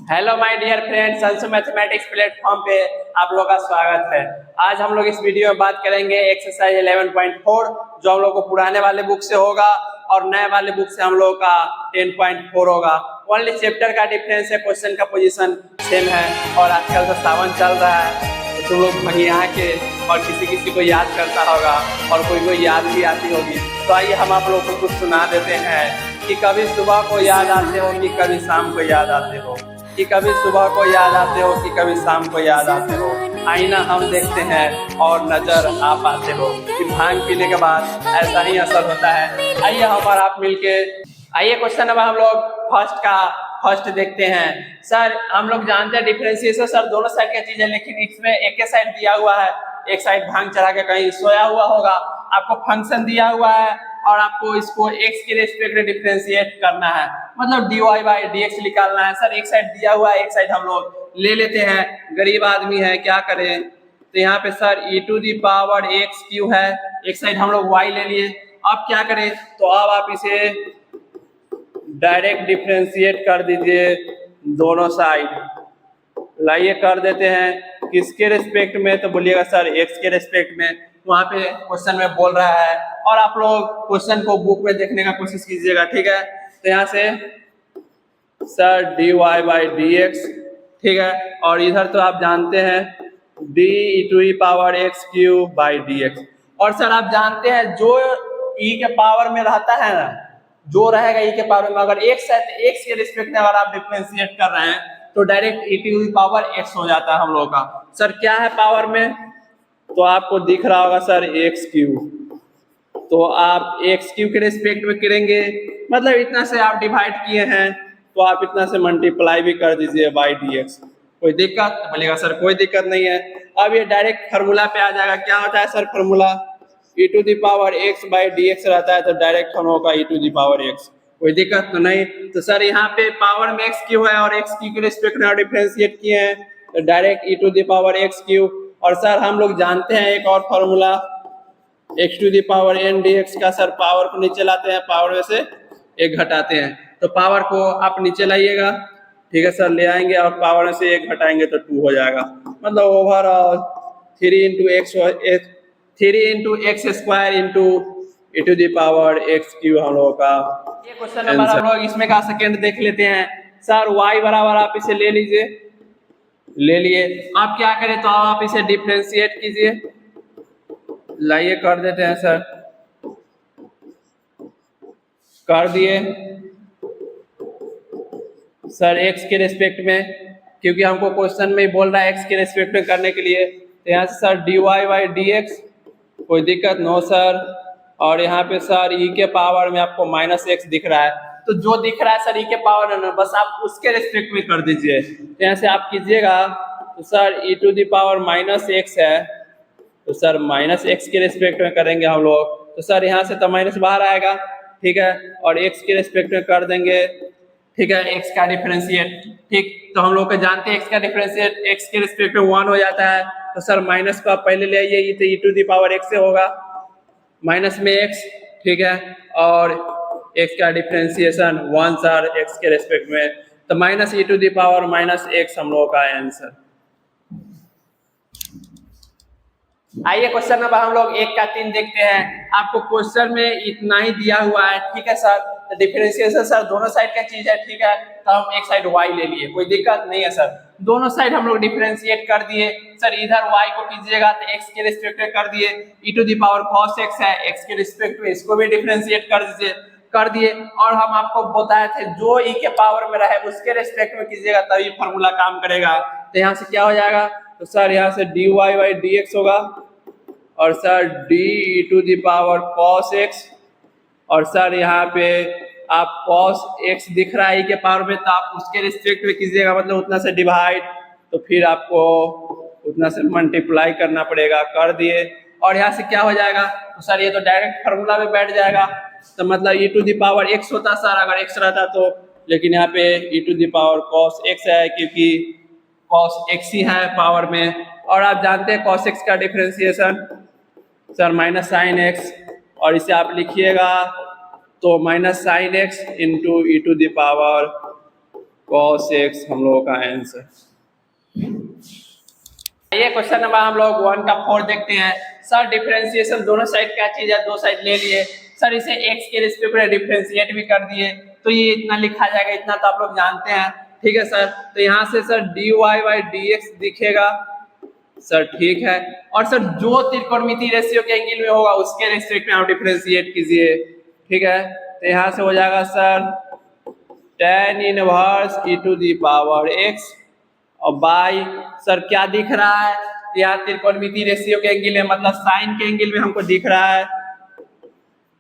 Hello my dear friends, Anshu mathematics platform पे आप लोगों का स्वागत है। आज हम लोग इस वीडियो में बात करेंगे एक्सरसाइज 11.4 जो हम लोग को पुराने वाले बुक से होगा और नए वाले बुक से हम लोग का 10.4 होगा। ओनली चैप्टर का डिफरेंस है, क्वेश्चन का पोजीशन सेम है। और आजकल तो सावन चल रहा है तो तुम लोग भगिया के और किसी किसी को याद करता होगा और कोई कोई याद भी आती होगी। तो आइए हम आप लोगों को कुछ सुना देते हैं कि कभी सुबह को याद आते हो कि कभी शाम को याद आते हो, कि कभी सुबह को याद आते हो कि कभी शाम को याद आते हो। आईना हम देखते हैं और नजर आप आते हो कि भांग पीने के बाद ऐसा ही असर होता है। आइए हम और आप मिलके आइए क्वेश्चन नंबर हम लोग फर्स्ट देखते हैं। सर हम लोग जानते हैं डिफरेंशिएशन सर दोनों साइड की चीज है, लेकिन इसमें एक ही साइड दिया हुआ है, एक साइड भांग चढ़ा के कहीं सोया हुआ होगा। आपको फंक्शन दिया हुआ है और आपको इसको x के रेस्पेक्ट में डिफरेंशिएट करना है, मतलब dy/dx निकालना है। सर एक साइड दिया हुआ है, एक साइड हम लोग ले लेते हैं, गरीब आदमी है क्या करें। तो यहाँ पे सर e⁻x³ है, एक साइड हम लोग y ले लिए। अब क्या करें, तो अब आप इसे डायरेक्ट डिफरेंशिएट कर दीजिए दोनों साइड। लाइए कर देते हैं किसके रेस्पेक्ट में, तो बोलिएगा सर x के रेस्पेक्ट में। वहां पे क्वेश्चन में बोल रहा है और आप लोग क्वेश्चन को बुक में देखने का कोशिश कीजिएगा, ठीक है। तो यहाँ से सर dy/dx, ठीक है, और इधर तो आप जानते हैं d⁻x³/dx। और सर आप जानते हैं जो e के पावर में रहता है ना, जो रहेगा e के पावर में, अगर x है तो x के रिस्पेक्ट में अगर आप डिफरेंशिएट कर रहे हैं तो डायरेक्ट e⁻x हो जाता है हम लोगों का। सर क्या है पावर में, तो आपको दिख रहा होगा सर x³, तो आप x³ के रिस्पेक्ट में करेंगे, मतलब इतना से आप डिवाइड किए हैं तो आप इतना से मल्टीप्लाई भी कर दीजिए बाई dx। कोई दिक्कत, बोलेगा सर कोई दिक्कत नहीं है। अब ये डायरेक्ट फार्मूला पे आ जाएगा। क्या होता है सर फार्मूला, e⁻x/dx रहता है तो डायरेक्ट हम लोग का e⁻x। कोई दिक्कत तो नहीं। तो सर यहाँ पे पावर में x³ है और x³ के रिस्पेक्ट में डिफरेंशिएट किए हैं तो डायरेक्ट e⁻x³। और सर हम लोग जानते हैं एक और फार्मूला x⁻n⁴ का। सर पावर को नीचे लाते हैं, पावर में से एक घटाते हैं, तो पावर को आप नीचे लाइएगा, ठीक है सर, ले आएंगे और पावर में से एक घटाएंगे तो 2 हो जाएगा, मतलब ओवरऑल 3x² हम लोगों का ये क्वेश्चन नंबर हम लोग इसमें का सेकंड देख लेते हैं। सर y बराबर आप इसे ले लीजिए, ले लिए। आप क्या करें, तो आप इसे डिफरेंशिएट कीजिए। लाइए कर देते हैं सर, कर दिए सर x के रेस्पेक्ट में, क्योंकि हमको क्वेश्चन में बोल रहा है x के रेस्पेक्ट में करने के लिए। तो यहाँ से सर dy/dx, कोई दिक्कत नो सर। और यहाँ पे सर e के पावर में आपको -x दिख रहा है, तो जो दिख रहा है सर e के पावर में बस आप उसके रेस्पेक्ट में कर दीजिए। तो यहाँ से आप कीजिएगा तो सर e⁻−x है, तो सर -x के रेस्पेक्ट में करेंगे हम लोग। तो सर यहाँ से तो माइनस बाहर आएगा, ठीक है, और x के रेस्पेक्ट में कर देंगे, ठीक है, x का डिफरेंशिएट, ठीक। तो हम लोग को जानते हैं x का डिफरेंशिएट x के रिस्पेक्ट में 1 हो जाता है। तो सर माइनस को आप पहले ले आइए, ये तो e⁻x से होगा, माइनस में x, ठीक है, और x का डिफरेंशिएशन 1 सर x के रेस्पेक्ट में, तो -e⁻−x हम लोग का आंसर। आइए क्वेश्चन नंबर हम लोग 1 का 3 देखते हैं। आपको क्वेश्चन में इतना ही दिया हुआ है, ठीक है सर। तो डिफरेंशिएशन सर दोनों साइड का चीज है, ठीक है, तो हम एक साइड y ले लिए, कोई दिक्कत नहीं है सर। दोनों साइड हम लोग डिफरेंशिएट कर दिए। सर इधर y को कीजिएगा तो x के रिस्पेक्ट में कर दिए, e⁻cos x है, x के रिस्पेक्ट में इसको भी डिफरेंशिएट कर दीजिए, कर दिए। और हम आपको बताए थे जो e के पावर में रहे उसके रिस्पेक्ट में कीजिएगा तभी फार्मूला काम करेगा। तो यहाँ से क्या हो जाएगा, तो सर यहाँ से dy/dx होगा, और सर d⁻cos x, और सर यहाँ पे आप cos x दिख रहा है e के पावर में, तो आप उसके रिस्पेक्ट में कीजिएगा, मतलब उतना से डिवाइड, तो फिर आपको उतना से मल्टीप्लाई करना पड़ेगा, कर दिए। और यहाँ से क्या हो जाएगा, तो सर ये तो डायरेक्ट फार्मूला में बैठ जाएगा, तो मतलब e⁻x होता सर अगर x रहता तो, लेकिन यहाँ पे e⁻cos x है क्योंकि cos x ही है पावर में। और आप जानते हैं cos x का डिफरेंशिएशन सर -sin x, और इसे आप लिखिएगा तो -sin x × cos x हम लोगों का आंसर। ये क्वेश्चन नंबर हम लोग 1 का 4 देखते हैं। सर डिफरेंशिएशन दोनों साइड क्या चीज है, दो साइड ले लिए सर, इसे x के रिस्पेक्ट में डिफरेंशिएट भी कर दिए तो ये इतना लिखा जाएगा, इतना तो आप लोग जानते हैं, ठीक है सर। तो यहाँ से सर dy बाई dx दिखेगा सर, ठीक है। और सर जो त्रिकोणमितीय रेशियो के एंगल में होगा उसके रिस्पेक्ट में आप डिफरेंशिएट कीजिए, ठीक है। तो यहाँ से हो जाएगा sir tan inverse e to the power x और बाई सर क्या दिख रहा है यहाँ त्रिकोणमितीय रेशियो के एंगल में, मतलब साइन के एंगल में हमको दिख रहा है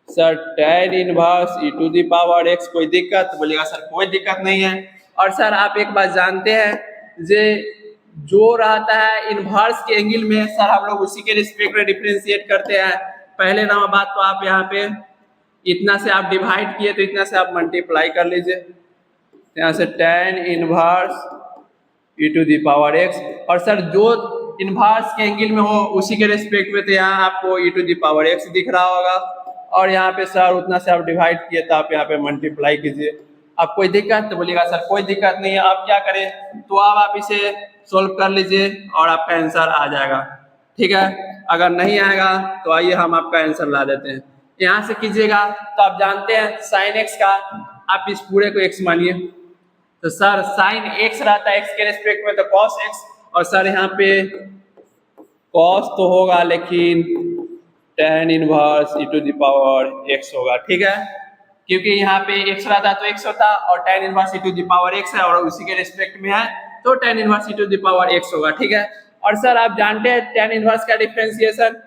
sir tan inverse e to the power x। कोई दिक्कत? बोलिएगा सर कोई दिक्कत नहीं है। और सर आप एक बात जानते हैं जे जो रहता है इनवर्स के एंगल में सर हम लोग उसी के रिस्पेक्ट में डिफरेंशिएट करते हैं। पहले नंबर बात तो आप यहाँ पे इतना से आप डिवाइड किए तो इतना से आप मल्टीप्लाई कर लीजिए, यहाँ से tan inverse e to the power x। और सर जो इनवर्स के एंगल में हो उसी के रिस्पेक्ट में तो यहाँ आपको e to the power x दिख रहा होगा। और यहाँ पे सर उतना से आप डिवाइड किए तो आप यहाँ पे मल्टीप्लाई कीजिए। अब कोई दिक्कत? तो बोलिएगा सर कोई दिक्कत नहीं है। अब क्या करें, तो अब आप इसे सोल्व कर लीजिए और आपका आंसर आ जाएगा, ठीक है। अगर नहीं आएगा तो आइए हम आपका आंसर ला देते हैं। यहाँ से कीजिएगा तो आप जानते हैं साइन x का, आप इस पूरे को x मानिए तो सर साइन x रहता है x के रिस्पेक्ट में तो cos x, और सर यहाँ पे cos तो होगा लेकिन tan inverse e to the power x होगा, ठीक है। क्योंकि यहाँ पे x रहता है तो x होता और tan inverse e to the power x है और उसी के रिस्पेक्ट में है तो tan inverse e to the power x होगा, ठीक है। और सर आप जानते हैं tan इनवर्स का differentiation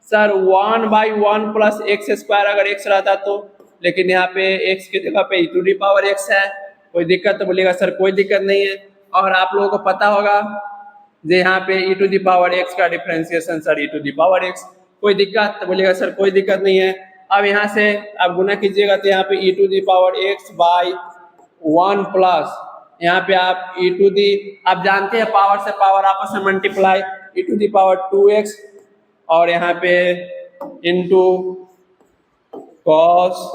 sir 1/1 plus x square अगर x रहता तो, लेकिन यहाँ पे x की जगह पे e to the power x है। कोई दिक्कत? तो बोलिएगा सर कोई दिक्कत नहीं है। और आप लोगों को पता होगा जो यहाँ पे e to the power x का differentiation sir e to the power x। कोई दिक्कत? तो बोलिएगा सर कोई दिक्कत नहीं है। अब यहाँ से आप गुना कीजिएगा तो यहाँ पे e to the power x by 1 plus यहाँ पे आप e टू दी, आप जानते हैं पावर से पावर आपस में multiply, e to the power 2x और यहाँ पे into cos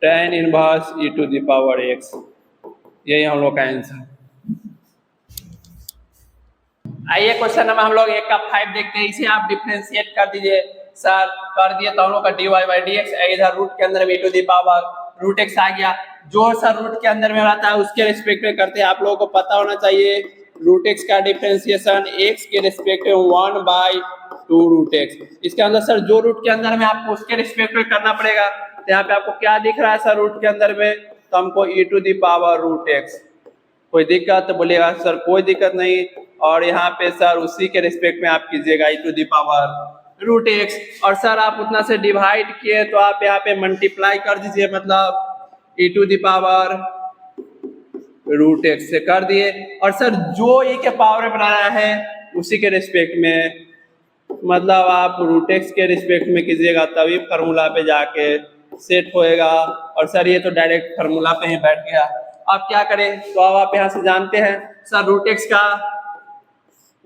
tan inverse e to the power x, यही हम लोग का आंसर। आइए क्वेश्चन नंबर हम लोग 1 का 5 देखते हैं। इसे आप डिफरेंशिएट कर दीजिए सर, कर दिए तो हम लोग का dy बाई dx इधर रूट के अंदर में e to the power root x आ गया। जो सर रूट के अंदर में रहता है उसके रिस्पेक्ट में करते हैं। आप लोगों को पता होना चाहिए रूट x का डिफरेंशिएशन x के रिस्पेक्ट में 1/2 रूट x। इसके अंदर सर जो रूट के अंदर में आपको उसके रिस्पेक्ट में करना पड़ेगा। तो यहाँ पे आपको क्या दिख रहा है सर रूट के अंदर में, तो हमको e to the power root x। कोई दिक्कत? तो बोलिएगा सर कोई दिक्कत नहीं। और यहाँ पे सर उसी के रिस्पेक्ट में आप कीजिएगा e to the power root x। और सर आप उतना से डिवाइड किए तो आप यहाँ पे मल्टीप्लाई कर दीजिए, मतलब e to the power root x से कर दिए। और सर जो e के पावर में बनाया है उसी के रिस्पेक्ट में, मतलब आप रूट x के रिस्पेक्ट में कीजिएगा तभी फार्मूला पे जाके सेट होएगा। और सर ये तो डायरेक्ट फार्मूला पे ही बैठ गया। अब क्या करें, तो अब आप यहाँ से जानते हैं सर रूट x का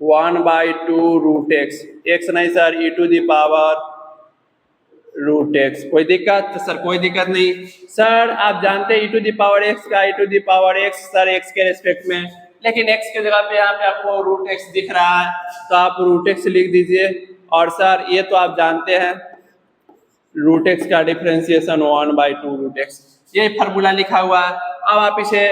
1/2 रूट x नहीं sir e to the power root x। कोई दिक्कत? तो सर कोई दिक्कत नहीं। सर आप जानते हैं e to the power x का e to the power x sir x के रिस्पेक्ट में, लेकिन x की जगह पे यहाँ पे आपको रूट x दिख रहा है तो आप रूट x लिख दीजिए। और सर ये तो आप जानते हैं रूट x का डिफरेंशिएशन 1/2 रूट x, ये फार्मूला लिखा हुआ है। अब आप इसे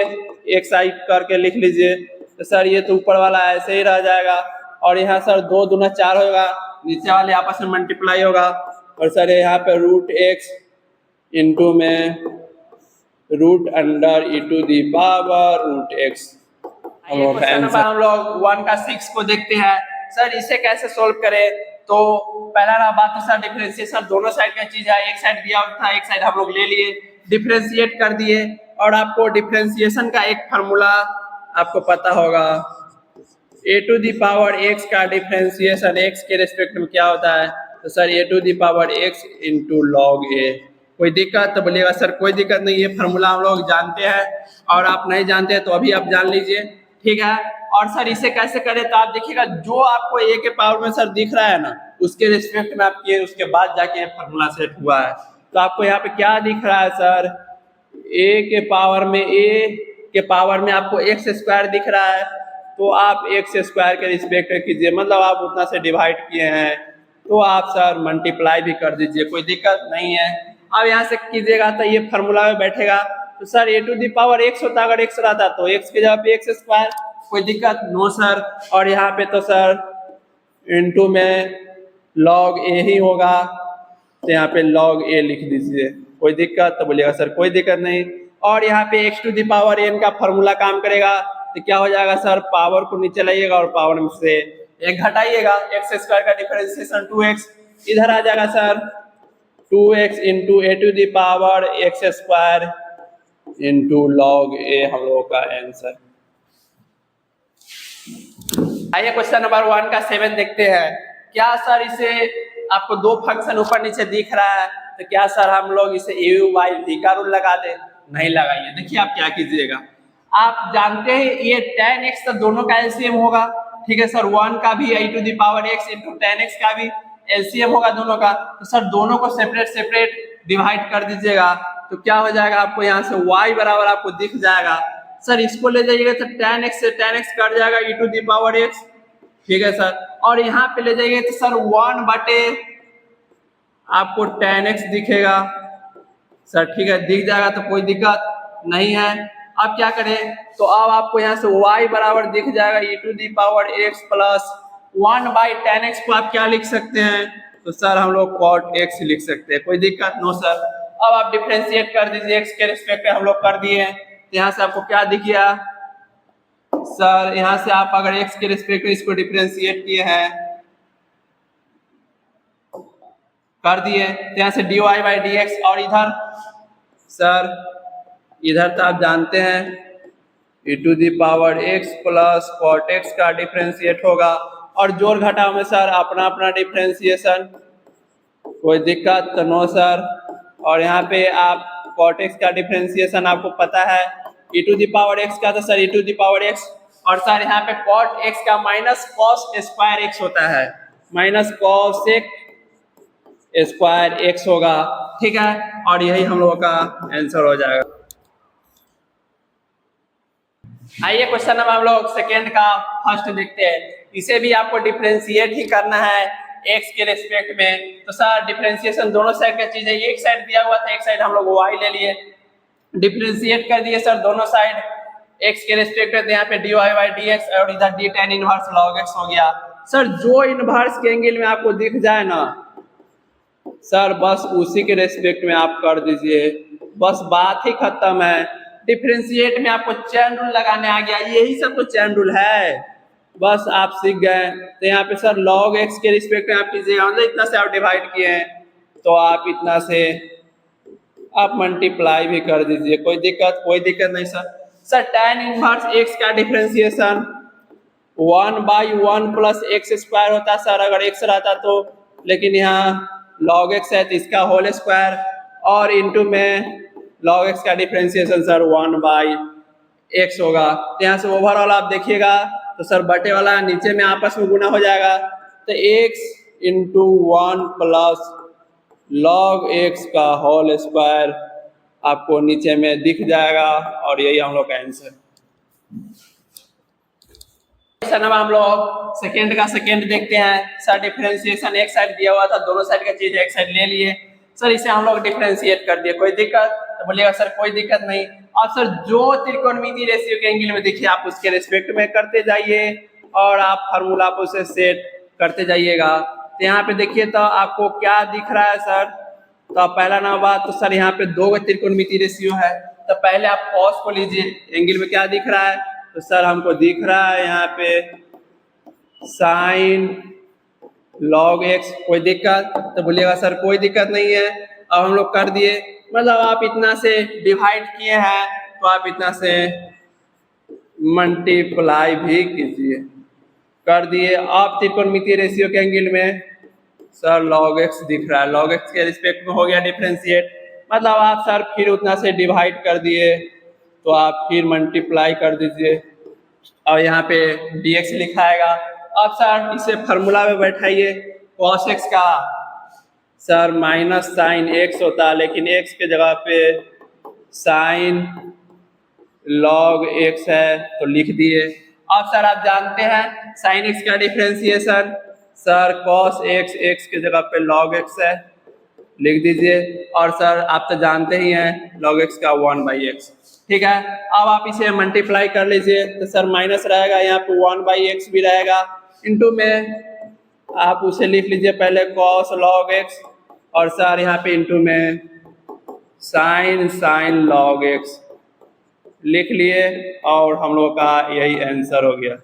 x i करके लिख लीजिए तो सर ये तो ऊपर वाला ऐसे ही रह जाएगा और यहाँ सर 2 दूना 4 होगा, नीचे वाले आपस में मल्टीप्लाई होगा। और सर यहाँ पे रूट x इंटू में root under e to the power root x। हम लोग 1 का 6 को देखते हैं। सर इसे कैसे सोल्व करें, तो पहला ना बात तो सर डिफरेंशिएशन दोनों साइड का चीज है। एक साइड दिया था, एक साइड हम लोग ले लिए, डिफरेंशिएट कर दिए। और आपको डिफरेंशिएशन का एक फार्मूला आपको पता होगा, a to the power x का डिफरेंशिएशन x के रिस्पेक्ट में क्या होता है, तो sir a to the power x into log a। कोई दिक्कत? तो बोलिएगा सर कोई दिक्कत नहीं, ये फार्मूला हम लोग जानते हैं और आप नहीं जानते हैं तो अभी आप जान लीजिए, ठीक है। और सर इसे कैसे करें, तो आप देखिएगा जो आपको a के पावर में सर दिख रहा है ना उसके रिस्पेक्ट में आप किए, उसके बाद जाके फार्मूला सेट हुआ है। तो आपको यहाँ पे क्या दिख रहा है सर, a के पावर में a के पावर में आपको एक्स स्क्वायर दिख रहा है, तो आप एक्स स्क्वायर के रिस्पेक्ट कीजिए, मतलब आप उतना से डिवाइड किए हैं तो आप सर मल्टीप्लाई भी कर दीजिए, कोई दिक्कत नहीं है। अब यहाँ से कीजिएगा तो ये फार्मूला में बैठेगा, तो sir a to the power x होता, अगर एक्स रहता तो एक्स के जगह पे एक्स स्क्वायर, कोई दिक्कत नो सर। और यहाँ पे तो सर इनटू में लॉग ए ही होगा, तो यहाँ पे लॉग ए लिख दीजिए, कोई दिक्कत, तो बोलिएगा सर कोई दिक्कत नहीं। और यहाँ पे x to the power n का फॉर्मूला काम करेगा, तो क्या हो जाएगा सर, पावर को नीचे लाइएगा और पावर में से एक घटाइएगा, एक्स स्क्वायर का डिफरेंशिएशन 2x, इधर आ जाएगा sir 2x into a to the power x square into log a, हम लोगों का आंसर। आइए क्वेश्चन नंबर 1 का 7 देखते हैं। क्या सर इसे आपको दो फंक्शन ऊपर नीचे दिख रहा है, तो क्या सर हम लोग इसे au बाई v का रूल लगा दें? नहीं लगाइए। देखिए आप क्या कीजिएगा, आप जानते हैं ये tan x तो दोनों का एलसीएम होगा, ठीक है सर, 1 का भी e to the power x into tan x का भी एलसीएम होगा दोनों का, तो सर दोनों को सेपरेट सेपरेट डिवाइड कर दीजिएगा, तो क्या हो जाएगा आपको यहाँ से y बराबर आपको दिख जाएगा। सर इसको ले जाइएगा तो tan x से tan x कट जाएगा e to the power x, ठीक है सर, और यहाँ पे ले जाइए तो सर 1 बटे आपको tan x दिखेगा सर, ठीक है, दिख जाएगा तो कोई दिक्कत नहीं है। अब क्या करें, तो अब आपको यहाँ से y बराबर दिख जाएगा e to the power x plus 1 by tan x को आप क्या लिख सकते हैं, तो सर हम लोग cot x लिख सकते हैं, कोई दिक्कत नो सर। अब आप डिफरेंशिएट कर दीजिए, x के रिस्पेक्ट में हम लोग कर दिए हैं, तो यहाँ से आपको क्या दिख गया सर, यहाँ से आप अगर x के रिस्पेक्ट में इसको डिफरेंशिएट किए हैं कर दिए, तो यहाँ से dy बाई dx, और इधर सर इधर तो आप जानते हैं e to the power x plus cot x का डिफरेंशिएट होगा, और जोड़ घटाव में सर अपना अपना डिफरेंशिएशन, कोई दिक्कत तो नो सर। और यहाँ पे आप cot x का डिफरेंशिएशन आपको पता है e to the power x का, तो sir e to the power x, और सर यहाँ पे cot x का माइनस cos स्क्वायर x होता है, माइनस cos स्क्वायर x होगा, ठीक है, और यही हम लोगों का आंसर हो जाएगा। आइए क्वेश्चन नंबर हम लोग सेकेंड का फर्स्ट देखते हैं। इसे भी आपको डिफरेंशिएट ही करना है x के रिस्पेक्ट में, तो सर डिफरेंशिएशन दोनों साइड का चीज है, एक साइड दिया हुआ था, एक साइड हम लोग y ले लिए, डिफरेंशिएट कर दिए सर दोनों साइड x के रिस्पेक्ट में, तो यहाँ पे dy बाई dx और इधर d tan inverse log x हो गया। सर जो इनवर्स के एंगल में आपको दिख जाए ना सर, बस उसी के रेस्पेक्ट में आप कर दीजिए, बस बात ही खत्म है। डिफरेंशिएट में आपको चैन रूल लगाने आ गया, यही सब तो चैन रूल है, बस आप सीख गए। तो यहाँ पे सर log x के रिस्पेक्ट में आप कीजिएगा, मतलब इतना से आप डिवाइड किए हैं तो आप इतना से आप मल्टीप्लाई भी कर दीजिए, कोई दिक्कत नहीं sir. Sir tan inverse x का differentiation 1 by 1 plus x square होता सर, अगर x रहता तो, लेकिन यहाँ log x है तो इसका होल स्क्वायर, और इनटू में log x का डिफरेंशिएशन सर 1 बाई x होगा। तो यहाँ से ओवरऑल आप देखिएगा तो सर बटे वाला नीचे में आपस में गुना हो जाएगा, तो x into 1 plus log x का होल स्क्वायर आपको नीचे में दिख जाएगा, और यही हम लोग का आंसर। हम लोग सेकेंड का सेकेंड देखते हैं। सर डिफरेंशिएशन एक साइड दिया हुआ था, दोनों साइड का चीज एक साइड ले लिए, सर इसे हम लोग डिफरेंशिएट कर दिए, कोई दिक्कत, तो बोलिएगा सर कोई दिक्कत नहीं। अब सर जो त्रिकोणमितीय रेशियो के एंगल में देखिए आप उसके रिस्पेक्ट में करते जाइए, और आप फार्मूला पर उसे सेट करते जाइएगा। तो यहाँ पे देखिए तो आपको क्या दिख रहा है सर, तो पहला नंबर बात तो सर यहाँ पे दो त्रिकोणमितीय रेशियो है, तो पहले आप cos को लीजिए, एंगल में क्या दिख रहा है, तो सर हमको दिख रहा है यहाँ पे साइन log x, कोई दिक्कत, तो बोलिएगा सर कोई दिक्कत नहीं है। अब हम लोग कर दिए, मतलब आप इतना से डिवाइड किए हैं तो आप इतना से मल्टीप्लाई भी कीजिए, कर दिए। आप त्रिकोणमितीय रेशियो के एंगल में सर log x दिख रहा है, log x के रिस्पेक्ट में हो गया डिफरेंशिएट, मतलब आप सर फिर उतना से डिवाइड कर दिए तो आप फिर मल्टीप्लाई कर दीजिए, और यहाँ पे dx लिखाएगा। अब सर इसे फार्मूला में बैठाइए, cos x का सर माइनस साइन x होता है, लेकिन x के जगह पे साइन log x है तो लिख दिए। अब सर आप जानते हैं sin x का differentiation, sir cos x, x की जगह पे log x है, लिख दीजिए। और सर आप तो जानते ही हैं log x का 1/x, ठीक है। अब आप इसे मल्टीप्लाई कर लीजिए तो सर माइनस रहेगा, यहाँ पे 1/x भी रहेगा, इनटू में आप उसे लिख लीजिए पहले cos log x, और सर यहाँ पे इनटू में sin log x लिख लिए, और हम लोग का यही आंसर हो गया।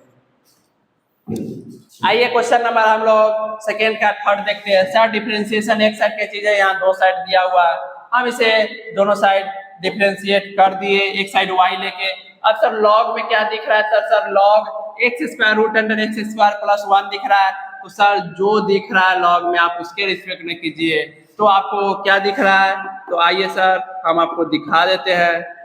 आइए क्वेश्चन नंबर हम लोग सेकेंड का थर्ड देखते हैं। सर डिफरेंशिएशन एक साइड की चीज है, यहाँ दो साइड दिया हुआ है, हम इसे दोनों साइड डिफरेंशिएट कर दिए, एक साइड y लेके। अब सर log में क्या दिख रहा है, sir log x square root under x square plus 1 दिख रहा है, तो सर जो दिख रहा है log में आप उसके रिस्पेक्ट में कीजिए। तो आपको क्या दिख रहा है, तो आइए सर हम आपको दिखा देते हैं।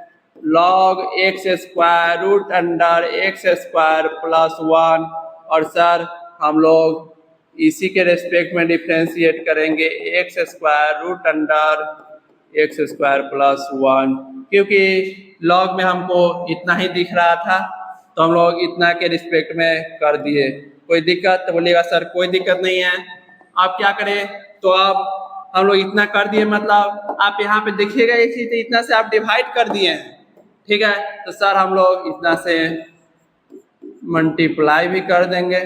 log x square root under x square plus 1, और सर हम लोग इसी के रेस्पेक्ट में डिफरेंशिएट करेंगे x square root under x square plus 1, क्योंकि log में हमको इतना ही दिख रहा था तो हम लोग इतना के रिस्पेक्ट में कर दिए। कोई दिक्कत, तो बोलिएगा सर कोई दिक्कत नहीं है। आप क्या करें, तो अब हम लोग इतना कर दिए, मतलब आप यहाँ पे देखिएगा एक चीज, इतना से आप डिवाइड कर दिए हैं, ठीक है। तो सर हम लोग इतना से मल्टीप्लाई भी कर देंगे,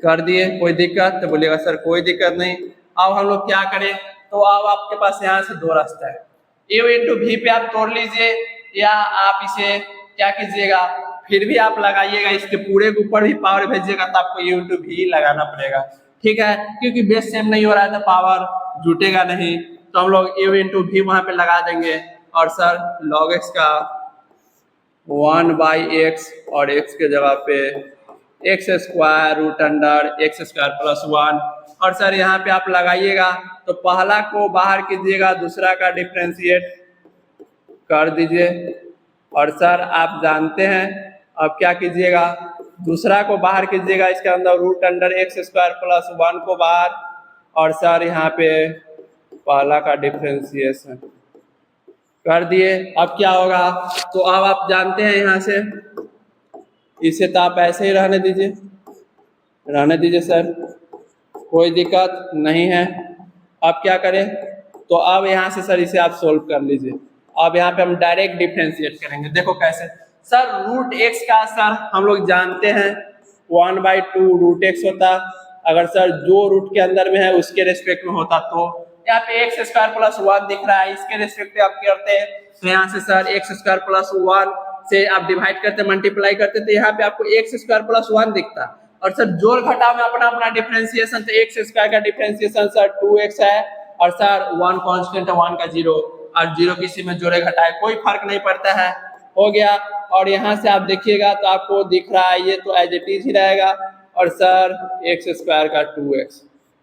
कर दिए। कोई दिक्कत, तो बोलिएगा सर कोई दिक्कत नहीं। अब हम लोग क्या करें, तो अब आपके पास यहाँ से दो रास्ता है, a इंटू भी पे आप तोड़ लीजिए, या आप इसे क्या कीजिएगा, फिर भी आप लगाइएगा, इसके पूरे के ऊपर भी पावर भेजिएगा तो आपको a इंटू भी लगाना पड़ेगा, ठीक है, क्योंकि बेस सेम नहीं हो रहा है तो पावर जुटेगा नहीं। तो हम लोग a इंटू भी वहां पे लगा देंगे, और सर log x का 1/x और x के जगह पे x square root under x square plus 1, और सर यहाँ पे आप लगाइएगा तो पहला को बाहर कीजिएगा, दूसरा का डिफरेंशिएट कर दीजिए। और सर आप जानते हैं अब क्या कीजिएगा, दूसरा को बाहर कीजिएगा, इसके अंदर root under x square plus 1 को बाहर, और सर यहाँ पे पहला का डिफरेंशिएशन कर दिए। अब क्या होगा, तो अब आप जानते हैं यहाँ से इसे तो आप ऐसे ही रहने दीजिए, रहने दीजिए सर, कोई दिक्कत नहीं है। अब क्या करें, तो अब यहाँ से सर इसे आप सोल्व कर लीजिए। अब यहाँ पे हम डायरेक्ट डिफरेंशिएट करेंगे, देखो कैसे। सर रूट x का सर हम लोग जानते हैं 1/2 रूट x होता, अगर सर जो रूट के अंदर में है उसके रेस्पेक्ट में होता, तो यहाँ पे x स्क्वायर प्लस 1 दिख रहा है, इसके रेस्पेक्ट में आप करते हैं, तो यहाँ से सर x स्क्वायर प्लस 1 से आप डिवाइड करते मल्टीप्लाई करते, तो यहाँ पे आपको x स्क्वायर प्लस 1 दिखता। और सर जोड़ घटाव में अपना अपना डिफरेंशिएशन, तो x स्क्वायर का डिफरेंशिएशन सर 2x है, और सर 1 कांस्टेंट है, 1 का 0, और 0 किसी में जोड़े घटाए कोई फर्क नहीं पड़ता है, हो गया। और यहाँ से आप देखिएगा तो आपको दिख रहा है ये तो एज इट इज ही रहेगा, और सर x स्क्वायर का 2x,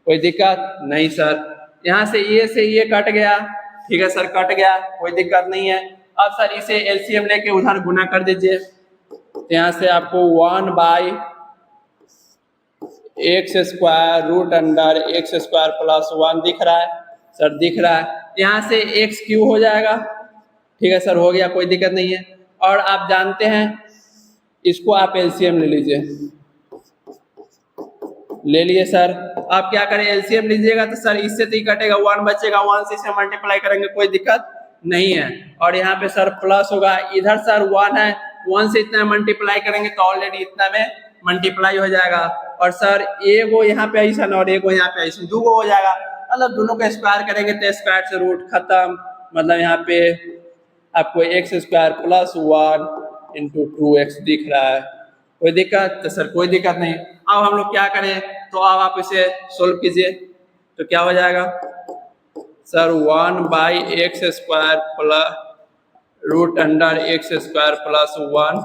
कोई दिक्कत नहीं सर। यहाँ से ये कट गया, ठीक है सर, कट गया, कोई दिक्कत नहीं है। अब सर इसे एलसीएम लेके उधर गुना कर दीजिए, तो यहाँ से आपको 1/x square root under x square plus 1 दिख रहा है, सर दिख रहा है। यहाँ से x क्यू हो जाएगा, ठीक है सर, हो गया, कोई दिक्कत नहीं है। और आप जानते हैं इसको आप एलसीएम ले लीजिए, ले लिए सर। आप क्या करें, एलसीएम लीजिएगा तो सर इससे तो ही कटेगा, 1 बचेगा, 1 से इसे मल्टीप्लाई करेंगे, कोई दिक्कत नहीं है। और यहाँ पे सर प्लस होगा, इधर सर 1 है, 1 से इतना मल्टीप्लाई करेंगे तो ऑलरेडी इतना में मल्टीप्लाई हो जाएगा। और सर एगो यहाँ पे ऐसा और एगो यहाँ पे ऐसा, 2 हो जाएगा, मतलब दोनों को स्क्वायर करेंगे तो स्क्वायर से रूट खत्म, मतलब यहाँ पे आपको x square plus 1 into 2x दिख रहा है, कोई दिक्कत, तो सर कोई दिक्कत नहीं। अब हम लोग क्या करें, तो अब आप इसे सोल्व कीजिए, तो क्या हो जाएगा sir 1/x square plus root under x square plus 1,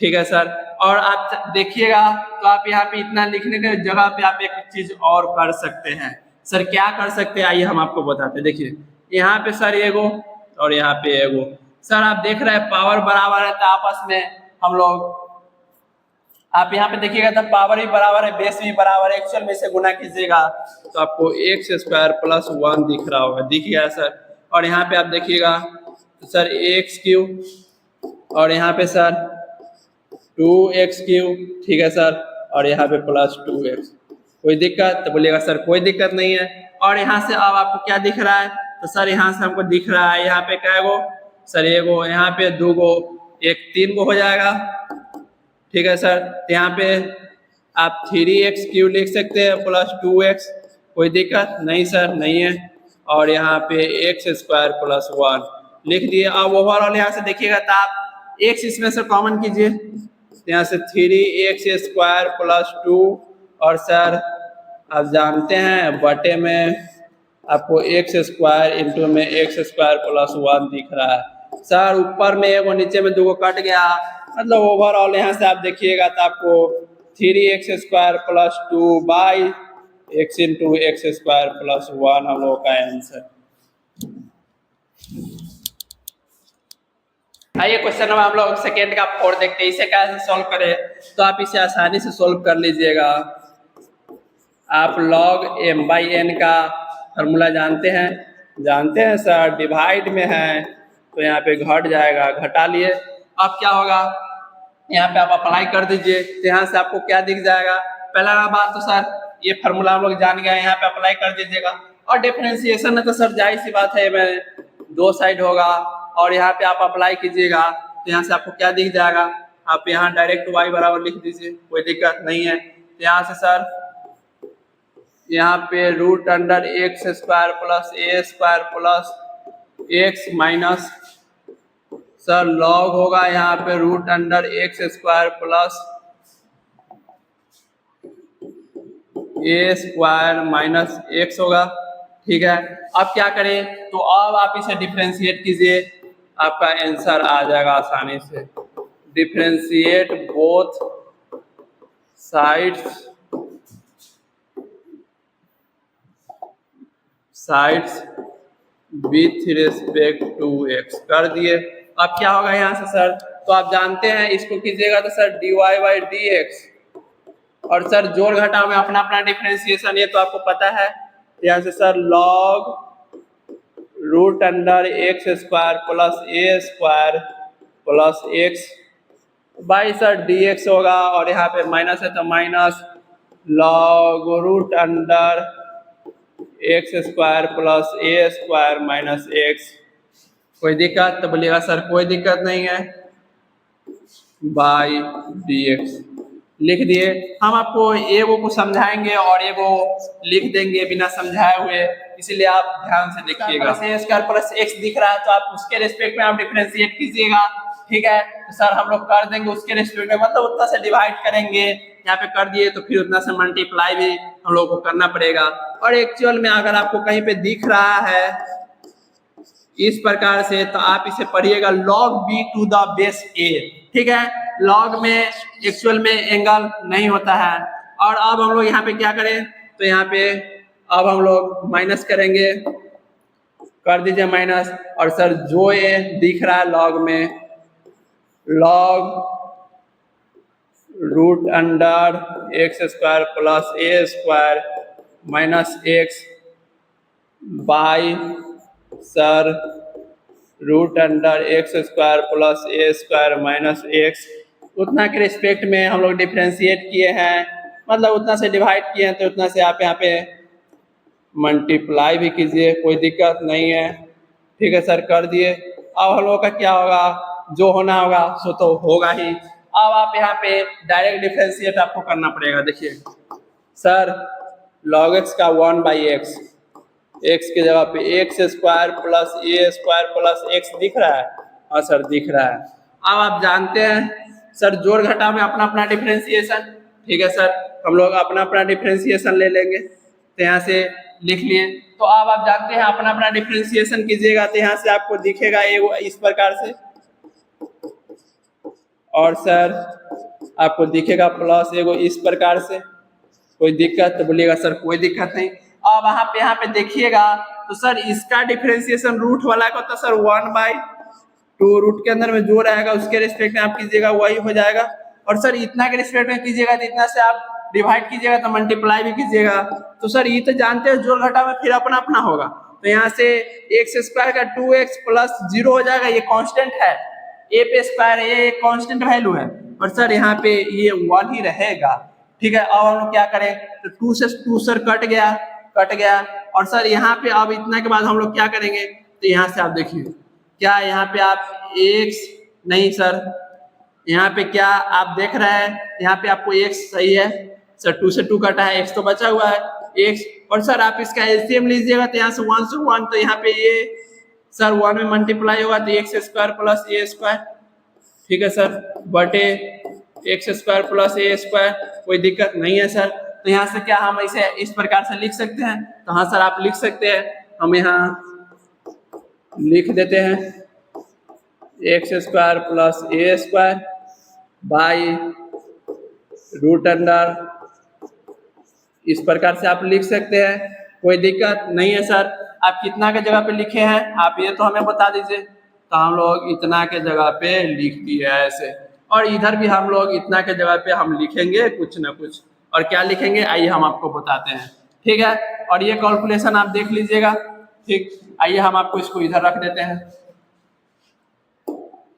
ठीक है सर। और आप देखिएगा तो आप यहाँ पे इतना लिखने के जगह पे आप एक चीज और कर सकते हैं। सर क्या कर सकते हैं, आइए हम आपको बताते हैं। देखिए यहाँ पे सर एगो और यहाँ पे एगो, सर आप देख रहे हैं पावर बराबर है तो आपस में हम लोग, आप यहाँ पे देखिएगा तो पावर भी बराबर है, बेस भी बराबर है, एक्चुअल में से गुना कीजिएगा तो आपको x स्क्वायर प्लस 1 दिख रहा होगा, दिख गया सर। और यहाँ पे आप देखिएगा तो सर एक्स क्यूब और यहाँ पे सर 2x क्यूब, ठीक है सर, और यहाँ पे प्लस 2x। कोई दिक्कत? तो बोलिएगा सर कोई दिक्कत नहीं है। और यहाँ से अब आपको क्या दिख रहा है? तो सर यहाँ से हमको दिख रहा है यहाँ पे क्या गो सर, एगो, यहाँ पे 2 गो, एक 3 गो हो जाएगा, ठीक है सर। तो यहाँ पे आप 3x क्यूब लिख सकते हैं प्लस 2x, कोई दिक्कत नहीं सर, नहीं है। और यहाँ पे x स्क्वायर प्लस 1 लिख दिए। अब ओवरऑल यहाँ से देखिएगा तो आप x इसमें से कॉमन कीजिए, यहाँ से 3x स्क्वायर प्लस 2 और सर आप जानते हैं बटे में आपको x स्क्वायर इंटू में x स्क्वायर प्लस 1 दिख रहा है सर। ऊपर में एगो नीचे में 2 कट गया, मतलब ओवरऑल यहाँ से आप देखिएगा तो आपको 3x square plus 2 by x into x square plus 1 हम लोग का आंसर। आइए क्वेश्चन नंबर हम लोग सेकेंड का 4 देखते हैं, इसे कैसे सॉल्व करें। तो आप इसे आसानी से सॉल्व कर लीजिएगा। आप log m/n का फॉर्मूला जानते हैं सर, डिवाइड में है तो यहाँ पे घट जाएगा, घटा लिए। अब क्या होगा, यहाँ पे आप अप्लाई कर दीजिए तो यहाँ से आपको क्या दिख जाएगा। पहला बात तो सर ये फार्मूला हम लोग जान गए, यहाँ पे अप्लाई कर दीजिएगा। और डिफरेंशिएशन है तो सर जाहिर सी बात है मैं 2 साइड होगा और यहाँ पे आप अप्लाई कीजिएगा तो यहाँ से आपको क्या दिख जाएगा। आप यहाँ डायरेक्ट y बराबर लिख दीजिए, कोई दिक्कत नहीं है। तो यहाँ से सर यहाँ पे root under x square plus a square plus x minus sir log होगा यहाँ पे root under x square plus a square minus x होगा, ठीक है। अब क्या करें, तो अब आप इसे डिफरेंशिएट कीजिए, आपका आंसर आ जाएगा आसानी से। Differentiate both sides with respect to x कर दिए। अब क्या होगा यहाँ से सर, तो आप जानते हैं इसको कीजिएगा तो sir dy by D x, और सर जोड़ घटाव में अपना अपना डिफरेंशिएशन ये तो आपको पता है। यहाँ से sir log root under x square plus a square plus x by sir d x होगा, और यहाँ पे माइनस है तो minus log root under x square plus a square minus x. कोई दिक्कत? तो बोलिएगा सर कोई दिक्कत नहीं है, बाई डी एक्स लिख दिए। हम आपको एगो को समझाएंगे और एगो लिख देंगे बिना समझाए हुए, इसीलिए आप ध्यान से देखिएगा। ए स्क्वायर प्लस एक्स दिख रहा है तो आप उसके रेस्पेक्ट में आप डिफरेंशिएट कीजिएगा, ठीक है। तो सर हम लोग कर देंगे उसके रेस्पेक्ट में, मतलब उतना से डिवाइड करेंगे, यहाँ पे कर दिए तो फिर उतना से मल्टीप्लाई भी हम लोग को करना पड़ेगा। और एक्चुअल में अगर आपको कहीं पे दिख रहा है इस प्रकार से तो आप इसे पढ़िएगा log b to the base a, ठीक है। log में एक्चुअल में एंगल नहीं होता है। और अब हम लोग यहाँ पे क्या करें, तो यहाँ पे अब हम लोग माइनस करेंगे, कर दीजिए माइनस। और सर जो ये दिख रहा है log में, log root under x square plus a square minus x by sir root under x square plus a square minus x, उतना के रिस्पेक्ट में हम लोग डिफरेंशिएट किए हैं, मतलब उतना से डिवाइड किए हैं तो उतना से आप यहाँ पे मल्टीप्लाई भी कीजिए, कोई दिक्कत नहीं है, ठीक है सर कर दिए। अब हम लोग का क्या होगा, जो होना होगा सो तो होगा ही। अब आप यहाँ पे डायरेक्ट डिफरेंशिएट आपको करना पड़ेगा। देखिए सर log x का 1 बाई एक्स, एक्स की जगह पे x square plus a square plus x दिख रहा है, हाँ सर दिख रहा है। अब आप जानते हैं सर जोड़ घटाव में अपना अपना डिफरेंशिएशन, ठीक है सर, हम लोग अपना अपना डिफरेंशिएशन ले लेंगे, तो यहाँ से लिख लिए। तो अब आप जानते हैं अपना अपना डिफरेंशिएशन कीजिएगा तो यहाँ से आपको दिखेगा एगो इस प्रकार से, और सर आपको दिखेगा प्लस एगो इस प्रकार से। कोई दिक्कत? तो बोलिएगा सर कोई दिक्कत नहीं। अब यहाँ पे देखिएगा तो सर इसका डिफरेंशिएशन रूट वाला का तो सर 1/2 रूट के अंदर में जो रहेगा उसके रिस्पेक्ट में आप कीजिएगा वही हो जाएगा। और सर इतना के रिस्पेक्ट में कीजिएगा तो इतना से आप डिवाइड कीजिएगा तो मल्टीप्लाई भी कीजिएगा। तो सर ये तो जानते हैं जोड़ घटाव में फिर अपना अपना होगा, तो यहाँ से एक्स स्क्वायर का 2x प्लस 0 हो जाएगा, ये कांस्टेंट है, ए पे स्क्वायर है, ये कांस्टेंट वैल्यू है, और सर यहाँ पे ये 1 ही रहेगा। ठीक है, अब हम लोग क्या करें, तो 2 से 2 सर कट गया, और सर यहाँ पे अब इतना के बाद हम लोग क्या करेंगे, तो यहाँ से आप देखिए क्या यहाँ पे आप x नहीं सर, यहाँ पे क्या आप देख रहे हैं, यहाँ पे आपको x सही है सर, 2 से 2 कटा है, x तो बचा हुआ है x, और सर आप इसका एलसीएम लीजिएगा तो यहाँ से 1 से 1, तो यहाँ पे ये सर 1 में मल्टीप्लाई होगा तो x square plus a square, ठीक है सर, बटे x square plus a square, कोई दिक्कत नहीं है सर। तो यहाँ से क्या हम इसे इस प्रकार से लिख सकते हैं, तो हाँ सर आप लिख सकते हैं, हम यहाँ लिख देते हैं x square plus a square by root under, इस प्रकार से आप लिख सकते हैं, कोई दिक्कत नहीं है सर। आप कितना के जगह पे लिखे हैं आप ये तो हमें बता दीजिए, तो हम लोग इतना के जगह पे लिख दिए ऐसे, और इधर भी हम लोग इतना के जगह पे हम लिखेंगे कुछ ना कुछ, और क्या लिखेंगे आइए हम आपको बताते हैं, ठीक है। और ये कैलकुलेशन आप देख लीजिएगा, ठीक, आइए हम आपको इसको इधर रख देते हैं,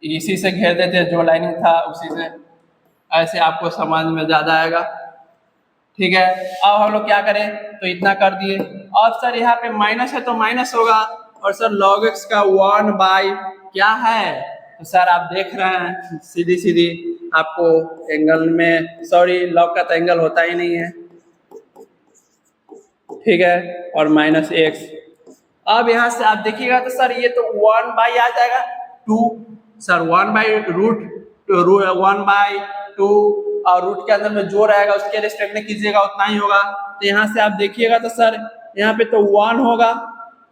इसी से घेर देते हैं, जो लाइनिंग था उसी से, ऐसे आपको समझ में ज्यादा आएगा, ठीक है। अब हम लोग क्या करें, तो इतना कर दिए, और सर यहाँ पे माइनस है तो माइनस होगा, और सर log x का 1 बाई क्या है, तो सर आप देख रहे हैं सीधी सीधी आपको एंगल में, सॉरी log का तो एंगल होता ही नहीं है, ठीक है, और माइनस x। अब यहाँ से आप देखिएगा तो सर ये तो 1 बाई आ जाएगा 2, सर 1 बाई रूट 1 बाई 2, और रूट के अंदर में जो रहेगा उसके रिस्पेक्ट में कीजिएगा उतना ही होगा। तो यहाँ से आप देखिएगा तो सर यहाँ पे तो 1 होगा,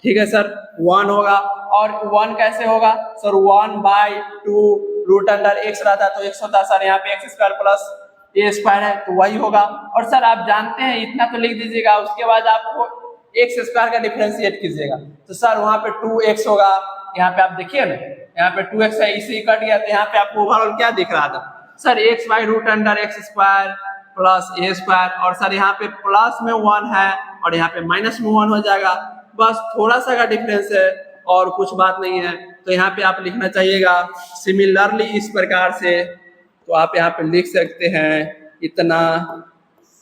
ठीक है सर 1 होगा, और 1 कैसे होगा sir, 1 by 2 root under x रहता तो x होता सर, यहाँ पे x square plus a square है तो वही होगा। और सर आप जानते हैं इतना तो लिख दीजिएगा, उसके बाद आपको एक्स स्क्वायर का डिफरेंशिएट कीजिएगा, तो सर वहाँ पे 2x होगा, यहाँ पे आप देखिए ना यहाँ पे 2x है, इसी कट गया, तो यहाँ पे आपको ओवरऑल क्या दिख रहा था sir, x by root under x square plus a square, और सर यहाँ पे प्लस में 1 है और यहाँ पे माइनस में 1 हो जाएगा, बस थोड़ा सा का डिफरेंस है और कुछ बात नहीं है। तो यहाँ पे आप लिखना चाहिएगा सिमिलरली इस प्रकार से, तो आप यहाँ पे लिख सकते हैं इतना,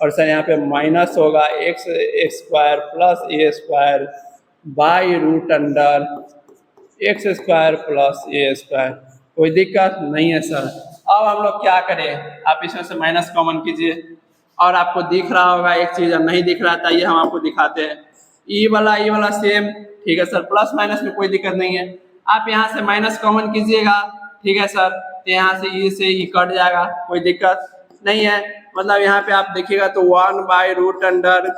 और सर यहाँ पे माइनस होगा x square plus a square by root under x square plus a square, कोई दिक्कत नहीं है सर। अब हम लोग क्या करें, आप इसमें से माइनस कॉमन कीजिए, और आपको दिख रहा होगा एक चीज नहीं दिख रहा था, ये हम आपको दिखाते हैं, ई वाला सेम, ठीक है सर, प्लस माइनस में कोई दिक्कत नहीं है। आप यहाँ से माइनस कॉमन कीजिएगा, ठीक है सर, तो यहाँ से ई से ई कट जाएगा, कोई दिक्कत नहीं है। मतलब यहाँ पे आप देखिएगा तो 1 by root under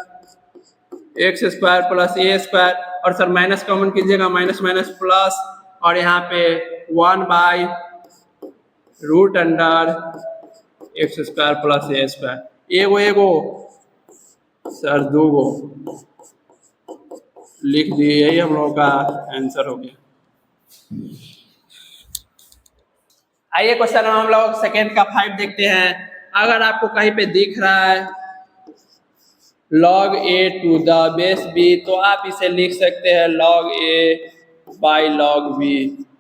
x square plus a square, और सर माइनस कॉमन कीजिएगा, माइनस माइनस प्लस, और यहाँ पे 1 by root under x square plus a square, एगो सर 2 गो लिख दिए, यही हम लोगों का आंसर हो गया। आइए क्वेश्चन हम लोग सेकेंड का 5 देखते हैं। अगर आपको कहीं पे दिख रहा है log a to the base b, तो आप इसे लिख सकते हैं log a by log b,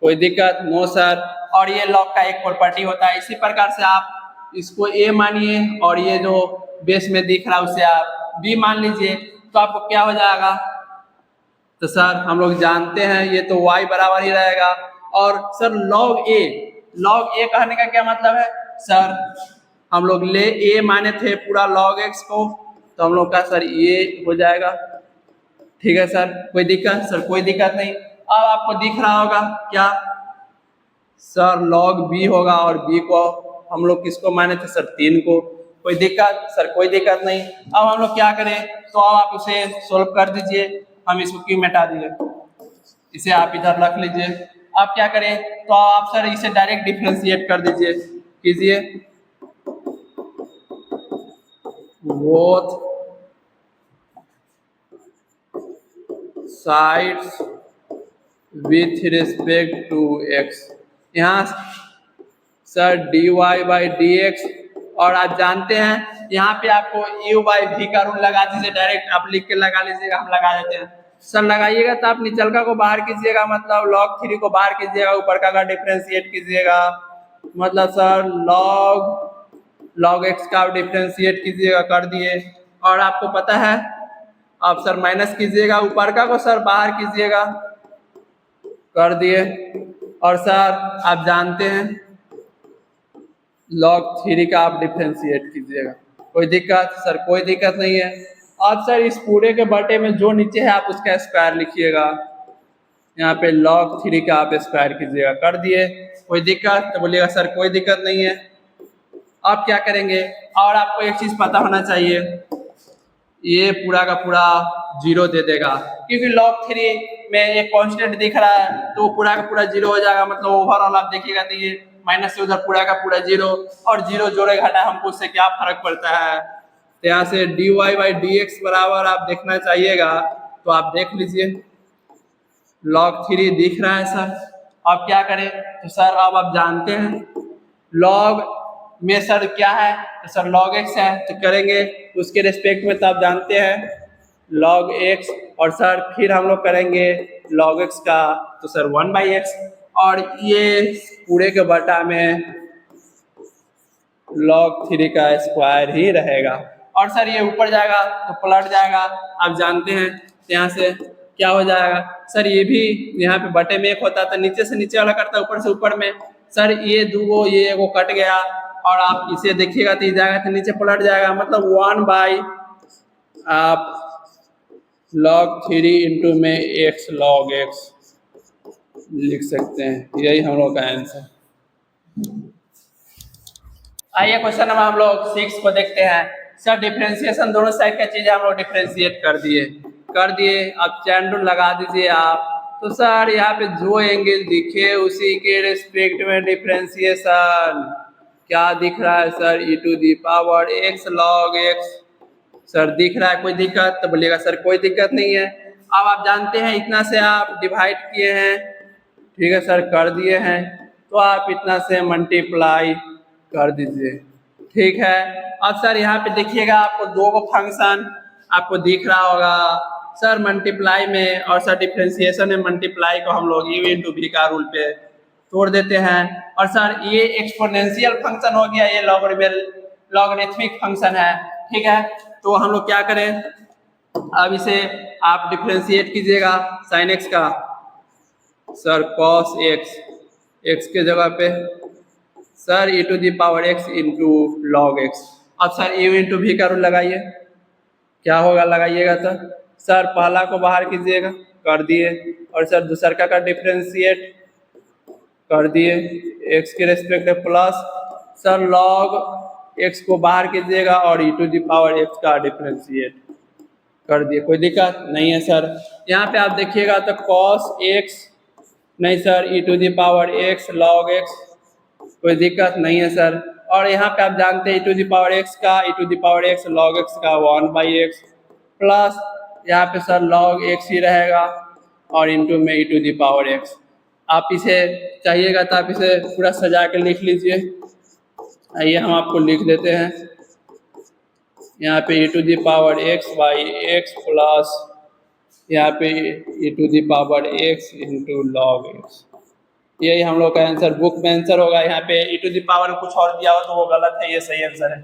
कोई दिक्कत नो सर। और ये log का एक प्रॉपर्टी होता है, इसी प्रकार से आप इसको a मानिए और ये जो बेस में दिख रहा है उसे आप b मान लीजिए, तो आपको क्या हो जाएगा, तो सर हम लोग जानते हैं ये तो y बराबर ही रहेगा। और सर log a कहने का क्या मतलब है सर, हम लोग ले a माने थे पूरा log x को, तो हम लोग का सर ये हो जाएगा, ठीक है सर, कोई दिक्कत सर, कोई दिक्कत नहीं। अब आपको दिख रहा होगा क्या सर log b होगा, और b को हम लोग किसको माने थे सर 3 को, कोई दिक्कत सर, कोई दिक्कत नहीं। अब हम लोग क्या करें, तो अब आप उसे सोल्व कर दीजिए, हम इसको क्यों मिटा दिए, इसे आप इधर रख लीजिए। आप क्या करें, तो आप सर इसे डायरेक्ट डिफरेंशिएट कर दीजिए, कीजिए both sides with respect to x, यहाँ सर dy बाई dx, और आप जानते हैं यहाँ पे आपको u बाई v का रूल लगा दीजिए, डायरेक्ट आप लिख के लगा लीजिएगा, हम लगा देते हैं सर लगाइएगा तो आप निचल का को बाहर कीजिएगा, मतलब log 3 को बाहर कीजिएगा, ऊपर का डिफ्रेंशिएट कीजिएगा, मतलब सर log x का डिफ्रेंशिएट कीजिएगा, कर दिए। और आपको पता है आप सर माइनस कीजिएगा, ऊपर का को सर बाहर कीजिएगा, कर दिए। और सर आप जानते हैं log 3 का आप डिफ्रेंशिएट कीजिएगा, कोई दिक्कत? सर कोई दिक्कत नहीं है। अब सर इस पूरे के बटे में जो नीचे है आप उसका स्क्वायर लिखिएगा, यहाँ पे log 3 का आप स्क्वायर कीजिएगा, कर दिए। कोई दिक्कत? तो बोलिएगा सर कोई दिक्कत नहीं है। अब क्या करेंगे, और आपको एक चीज पता होना चाहिए, ये पूरा का पूरा 0 दे देगा, क्योंकि log 3 में एक कांस्टेंट दिख रहा है तो पूरा का पूरा 0 हो जाएगा, मतलब ओवरऑल आप देखिएगा तो ये माइनस से उधर पूरा का पूरा 0, और 0 जोड़े घटा हमको उससे क्या फर्क पड़ता है। तो यहाँ से dy/dx बराबर आप देखना चाहिएगा, तो आप देख लीजिए log 3 दिख रहा है सर। अब क्या करें, तो सर अब आप जानते हैं log में सर क्या है, तो सर log x है, तो करेंगे उसके रिस्पेक्ट में, तो आप जानते हैं log x, और सर फिर हम लोग करेंगे log x का, तो सर 1/x, और ये पूरे के बटा में log 3 का स्क्वायर ही रहेगा। और सर ये ऊपर जाएगा तो पलट जाएगा, आप जानते हैं, यहाँ से क्या हो जाएगा सर, ये भी यहाँ पे बटे में 1 होता था, नीचे से नीचे वाला करता, ऊपर से ऊपर में। सर ये दूगो ये एगो कट गया, और आप इसे देखिएगा तो जाएगा तो नीचे पलट जाएगा, मतलब 1/, आप log 3 इंटू में x log x लिख सकते हैं। यही हम लोग का आंसर। आइए क्वेश्चन नंबर हम लोग 6 को देखते हैं। सर डिफरेंशिएशन दोनों साइड का चीज हम लोग डिफरेंशिएट कर दिए। अब चैन रूल लगा दीजिए आप। तो सर यहाँ पे जो एंगल दिखे उसी के रिस्पेक्ट में डिफरेंशिएशन क्या दिख रहा है sir, e⁻x log x। Sir दिख रहा है, कोई दिक्कत? तो बोलिएगा सर कोई दिक्कत नहीं है। अब आप जानते हैं इतना से आप डिवाइड किए हैं, ठीक है सर, कर दिए हैं, तो आप इतना से मल्टीप्लाई कर दीजिए, ठीक है। अब सर यहाँ पे देखिएगा आपको दो गो फंक्शन आपको दिख रहा होगा सर, मल्टीप्लाई में और सर डिफरेंशिएशन में मल्टीप्लाई को हम लोग u इंटू v का रूल पे तोड़ देते हैं। और सर ये एक्सपोनेंशियल फंक्शन हो गया, ये लॉगरिथमिक फंक्शन है, ठीक है। तो हम लोग क्या करें, अब इसे आप डिफरेंशिएट कीजिएगा साइन x का, सर cos x के जगह पे sir e⁻x into log x। अब सर u इंटू v का रूल लगाइए, क्या होगा लगाइएगा तो सर पहला को बाहर कीजिएगा, कर दिए, और सर दूसरा का डिफरेंशिएट कर दिए x के रेस्पेक्ट में, प्लस सर log x को बाहर कीजिएगा और e⁻x का डिफरेंशिएट कर दिए। कोई दिक्कत नहीं है सर। यहाँ पे आप देखिएगा तो cos x नहीं सर e⁻x log x, कोई दिक्कत नहीं है सर। और यहाँ पे आप जानते हैं e⁻x का e⁻x log x का 1/x, प्लस यहाँ पे सर log x ही रहेगा और इंटू में e⁻x। आप इसे चाहिएगा तो आप इसे पूरा सजा के लिख लीजिए। आइए हम आपको लिख देते हैं, यहाँ पे e⁻x/x प्लस यहाँ पे e⁻x इंटू log x। यही हम लोग का आंसर बुक में आंसर होगा। यहाँ पे e⁻ कुछ और दिया हो तो वो गलत है, ये सही आंसर है।